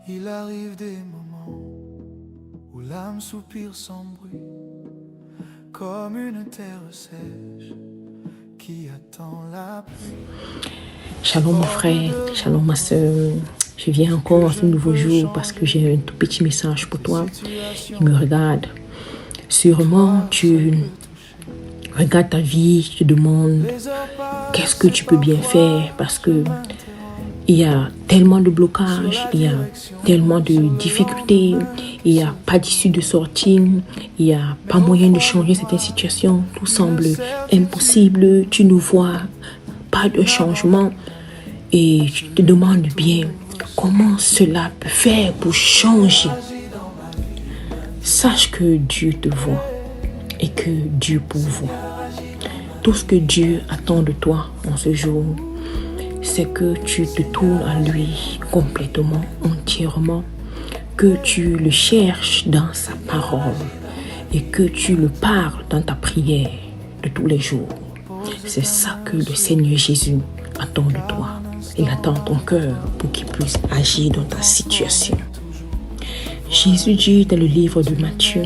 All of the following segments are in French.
Il arrive des moments où l'âme soupire sans bruit, comme une terre sèche qui attend la pluie. Shalom mon frère, shalom ma soeur. Je viens encore ce nouveau jour parce que j'ai un tout petit message pour toi qui me regarde. Sûrement tu regardes ta vie, tu te demandes qu'est-ce que tu peux bien faire parce que il y a tellement de blocages, il y a tellement de difficultés, il n'y a pas d'issue de sortie, il n'y a pas moyen de changer cette situation. Tout semble impossible, tu ne vois pas de changement et tu te demandes bien comment cela peut faire pour changer. Sache que Dieu te voit et que Dieu pourvoit. Tout ce que Dieu attend de toi en ce jour, c'est que tu te tournes à lui complètement, entièrement, que tu le cherches dans sa parole et que tu le parles dans ta prière de tous les jours. C'est ça que le Seigneur Jésus attend de toi. Il attend ton cœur pour qu'il puisse agir dans ta situation. Jésus dit dans le livre de Matthieu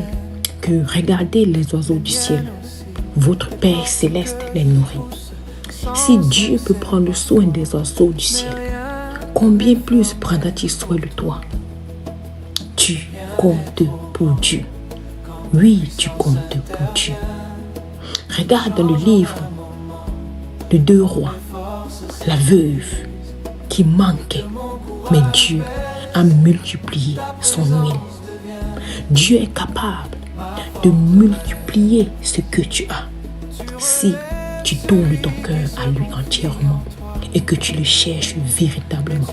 que regardez les oiseaux du ciel, votre Père céleste les nourrit. Si Dieu peut prendre soin des oiseaux du ciel, combien plus prendra-t-il soin de toi? Tu comptes pour Dieu. Oui, tu comptes pour Dieu. Regarde dans le livre de 2 rois, la veuve qui manquait, mais Dieu a multiplié son huile. Dieu est capable de multiplier ce que tu as si tu tournes ton cœur à lui entièrement et que tu le cherches véritablement.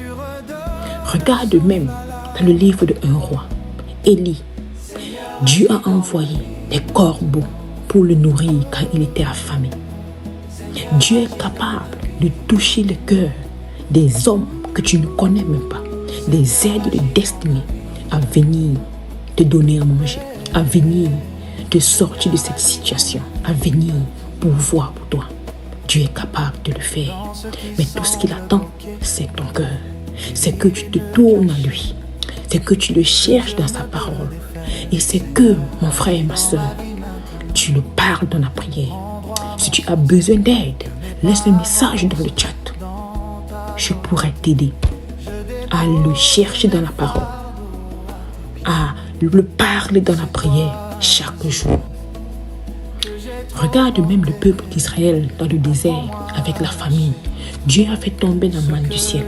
Regarde même dans le livre de 1 roi, Élie, Dieu a envoyé des corbeaux pour le nourrir quand il était affamé. Dieu est capable de toucher le cœur des hommes que tu ne connais même pas, des aides de destinée à venir te donner à manger, à venir te sortir de cette situation, à venir pourvoir pour toi. Dieu est capable de le faire. Mais tout ce qu'il attend, c'est ton cœur. C'est que tu te tournes à lui. C'est que tu le cherches dans sa parole. Et c'est que, mon frère et ma soeur, tu le parles dans la prière. Si tu as besoin d'aide, laisse un message dans le chat. Je pourrais t'aider à le chercher dans la parole, à le parler dans la prière chaque jour. Regarde même le peuple d'Israël dans le désert avec la famine. Dieu a fait tomber la manne du ciel.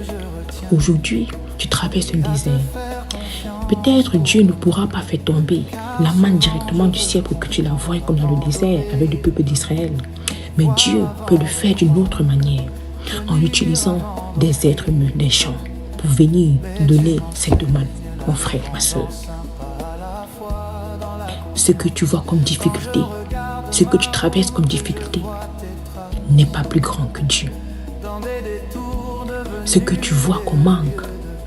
Aujourd'hui, tu traverses un désert. Peut-être Dieu ne pourra pas faire tomber la manne directement du ciel pour que tu la voies comme dans le désert avec le peuple d'Israël. Mais Dieu peut le faire d'une autre manière, en utilisant des êtres humains, des gens, pour venir donner cette manne, mon frère, ma soeur. Ce que tu vois comme difficulté, ce que tu traverses comme difficulté, n'est pas plus grand que Dieu. Ce que tu vois comme manque,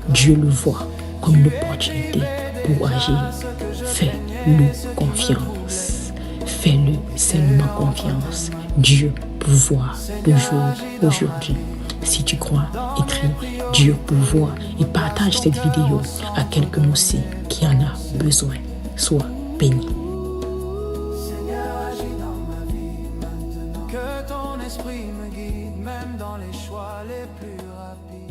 Dieu le voit comme une opportunité pour agir. Fais-le confiance. Fais-le seulement confiance. Dieu pourvoit toujours, aujourd'hui. Si tu crois, écris Dieu pourvoit et partage cette vidéo à quelqu'un aussi qui en a besoin. Sois béni. Que ton esprit me guide, même dans les choix les plus rapides.